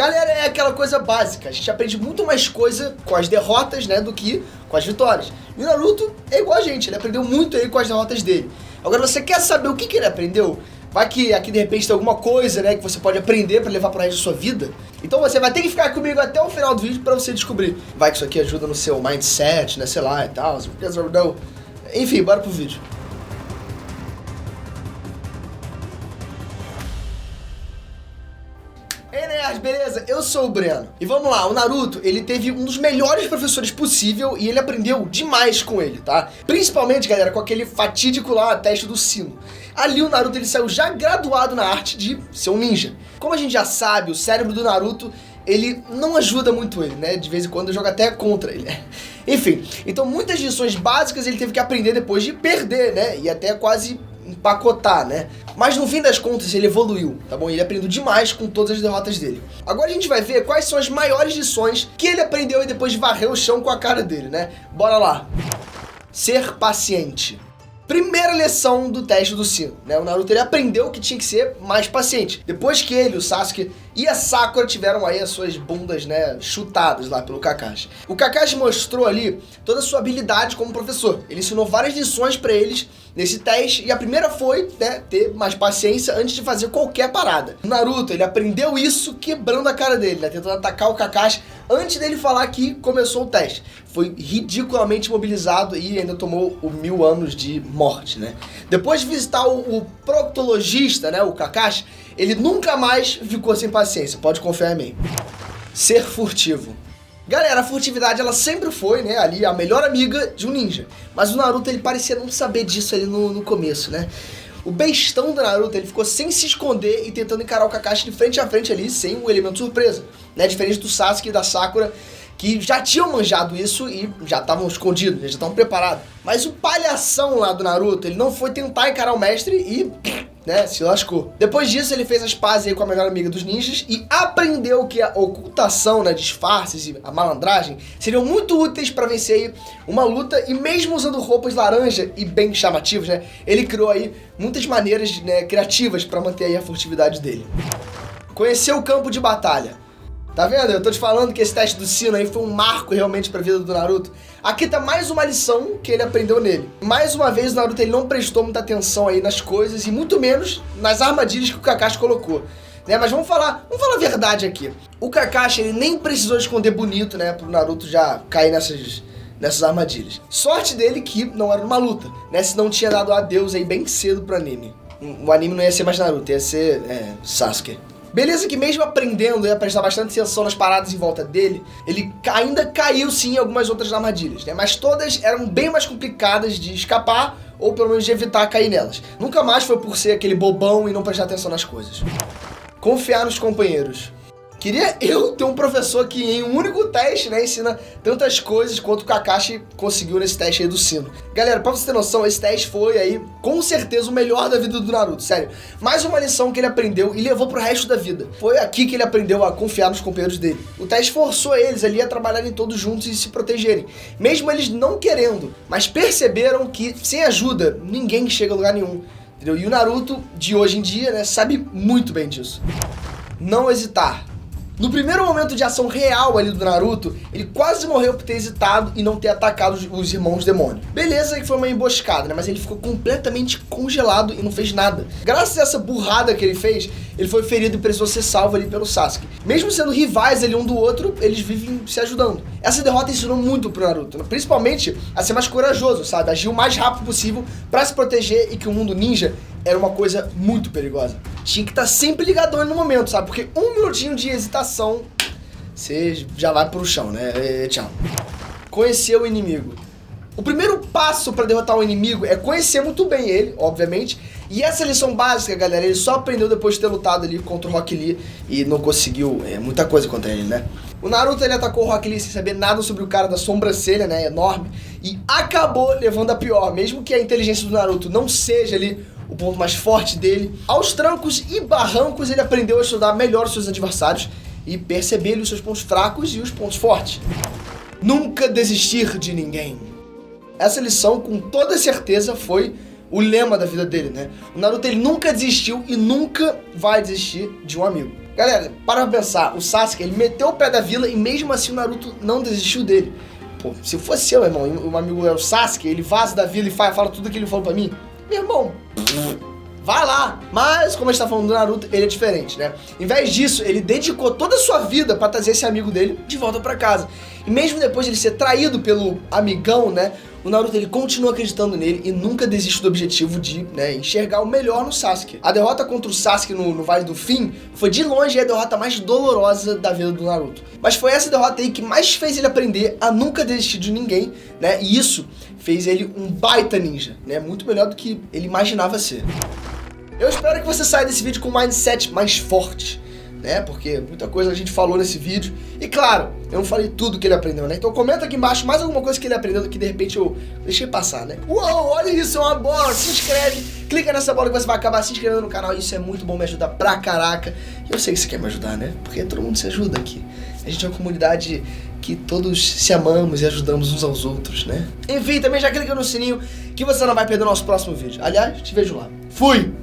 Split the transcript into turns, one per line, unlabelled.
Galera, é aquela coisa básica. A gente aprende muito mais coisa com as derrotas, né, do que com as vitórias. E o Naruto é igual a gente, ele aprendeu muito aí com as derrotas dele. Agora, você quer saber o que ele aprendeu? Vai que aqui de repente tem alguma coisa, né, que você pode aprender pra levar pro resto da sua vida. Então você vai ter que ficar comigo até o final do vídeo pra você descobrir. Vai que isso aqui ajuda no seu mindset, né, sei lá e tal. Enfim, bora pro vídeo. Ei, nerds, beleza? Eu sou o Breno. E vamos lá, o Naruto, ele teve um dos melhores professores possível e ele aprendeu demais com ele, tá? Principalmente, galera, com aquele fatídico lá, teste do sino. Ali o Naruto, ele saiu já graduado na arte de ser um ninja. Como a gente já sabe, o cérebro do Naruto, ele não ajuda muito ele, né? De vez em quando joga até contra ele. Enfim, então muitas lições básicas ele teve que aprender depois de perder, né? E até quase empacotar, né? Mas no fim das contas ele evoluiu, tá bom? Ele aprendeu demais com todas as derrotas dele. Agora a gente vai ver quais são as maiores lições que ele aprendeu e depois de varrer o chão com a cara dele, né? Bora lá. Ser paciente. Primeira lição do teste do sino, né? O Naruto ele aprendeu que tinha que ser mais paciente. Depois que ele, o Sasuke e a Sakura tiveram aí as suas bundas, né, chutadas lá pelo Kakashi. O Kakashi mostrou ali toda a sua habilidade como professor. Ele ensinou várias lições pra eles nesse teste e a primeira foi, né, ter mais paciência antes de fazer qualquer parada. O Naruto, ele aprendeu isso quebrando a cara dele, né, tentando atacar o Kakashi antes dele falar que começou o teste. Foi ridiculamente mobilizado e ainda tomou o 1000 anos de morte, né. Depois de visitar o proctologista, né, o Kakashi, ele nunca mais ficou sem paciência, pode confiar em mim. Ser furtivo. Galera, a furtividade ela sempre foi, né, ali a melhor amiga de um ninja. Mas o Naruto ele parecia não saber disso ali no começo, né. O bestão do Naruto ele ficou sem se esconder e tentando encarar o Kakashi de frente a frente ali, sem um elemento surpresa, né, diferente do Sasuke e da Sakura, que já tinham manjado isso e já estavam escondidos, já estavam preparados. Mas o palhação lá do Naruto, ele não foi tentar encarar o mestre e, né, se lascou. Depois disso, ele fez as pazes aí com a melhor amiga dos ninjas e aprendeu que a ocultação, né, disfarces e a malandragem seriam muito úteis para vencer aí uma luta e mesmo usando roupas laranja e bem chamativas, né, ele criou aí muitas maneiras, né, criativas para manter aí a furtividade dele. Conheceu o campo de batalha. Tá vendo? Eu tô te falando que esse teste do sino aí foi um marco realmente pra vida do Naruto. Aqui tá mais uma lição que ele aprendeu nele. Mais uma vez o Naruto ele não prestou muita atenção aí nas coisas e muito menos nas armadilhas que o Kakashi colocou. Né? Mas vamos falar a verdade aqui. O Kakashi ele nem precisou esconder bonito, né, pro Naruto já cair nessas armadilhas. Sorte dele que não era uma luta, né, senão tinha dado adeus aí bem cedo pro anime. O anime não ia ser mais Naruto, ia ser Sasuke. Beleza que mesmo aprendendo a prestar bastante atenção nas paradas em volta dele, ele ainda caiu sim em algumas outras armadilhas, né? Mas todas eram bem mais complicadas de escapar ou pelo menos de evitar cair nelas. Nunca mais foi por ser aquele bobão e não prestar atenção nas coisas. Confiar nos companheiros. Queria eu ter um professor que em um único teste, né, ensina tantas coisas quanto o Kakashi conseguiu nesse teste aí do sino. Galera, pra você ter noção, esse teste foi aí, com certeza, o melhor da vida do Naruto, sério. Mais uma lição que ele aprendeu e levou pro resto da vida. Foi aqui que ele aprendeu a confiar nos companheiros dele. O teste forçou eles ali a trabalharem todos juntos e se protegerem. Mesmo eles não querendo, mas perceberam que sem ajuda, ninguém chega a lugar nenhum. Entendeu? E o Naruto, de hoje em dia, né, sabe muito bem disso. Não hesitar. No primeiro momento de ação real ali do Naruto, ele quase morreu por ter hesitado e não ter atacado os irmãos demônio. Beleza que foi uma emboscada, né? Mas ele ficou completamente congelado e não fez nada. Graças a essa burrada que ele fez, ele foi ferido e precisou ser salvo ali pelo Sasuke. Mesmo sendo rivais ali um do outro, eles vivem se ajudando. Essa derrota ensinou muito pro Naruto, principalmente a ser mais corajoso, sabe? Agir o mais rápido possível pra se proteger e que o mundo ninja era uma coisa muito perigosa. Tinha que estar sempre ligadão ali no momento, sabe? Porque um minutinho de hesitação, você já vai pro chão, né? Tchau. Conhecer o inimigo. O primeiro passo para derrotar um inimigo é conhecer muito bem ele, obviamente. E essa lição básica, galera, ele só aprendeu depois de ter lutado ali contra o Rock Lee e não conseguiu muita coisa contra ele, né? O Naruto, ele atacou o Rock Lee sem saber nada sobre o cara da sobrancelha, né, enorme, e acabou levando a pior, mesmo que a inteligência do Naruto não seja ali o ponto mais forte dele. Aos trancos e barrancos, ele aprendeu a estudar melhor os seus adversários e perceber os seus pontos fracos e os pontos fortes. Nunca desistir de ninguém. Essa lição, com toda certeza, foi o lema da vida dele, né? O Naruto, ele nunca desistiu e nunca vai desistir de um amigo. Galera, para pensar, o Sasuke, ele meteu o pé da vila e mesmo assim o Naruto não desistiu dele. Pô, se fosse eu, meu irmão, e um amigo é o Sasuke, ele vaza da vila e fala tudo que ele falou pra mim, meu irmão, vai lá. Mas, como a gente tá falando do Naruto, ele é diferente, né? Em vez disso, ele dedicou toda a sua vida pra trazer esse amigo dele de volta pra casa. E mesmo depois de ele ser traído pelo amigão, né? O Naruto, ele continua acreditando nele e nunca desiste do objetivo de, né, enxergar o melhor no Sasuke. A derrota contra o Sasuke no Vale do Fim foi de longe a derrota mais dolorosa da vida do Naruto. Mas foi essa derrota aí que mais fez ele aprender a nunca desistir de ninguém, né? E isso fez ele um baita ninja, né? Muito melhor do que ele imaginava ser. Eu espero que você saia desse vídeo com um mindset mais forte, né? Porque muita coisa a gente falou nesse vídeo. E claro, eu não falei tudo que ele aprendeu, né? Então comenta aqui embaixo mais alguma coisa que ele aprendeu que de repente eu deixei passar, né? Uou, olha isso, é uma bola! Se inscreve, clica nessa bola que você vai acabar se inscrevendo no canal. Isso é muito bom, me ajuda pra caraca. E eu sei que você quer me ajudar, né? Porque todo mundo se ajuda aqui. A gente é uma comunidade que todos se amamos e ajudamos uns aos outros, né? Enfim, também já clica no sininho que você não vai perder o nosso próximo vídeo. Aliás, te vejo lá. Fui!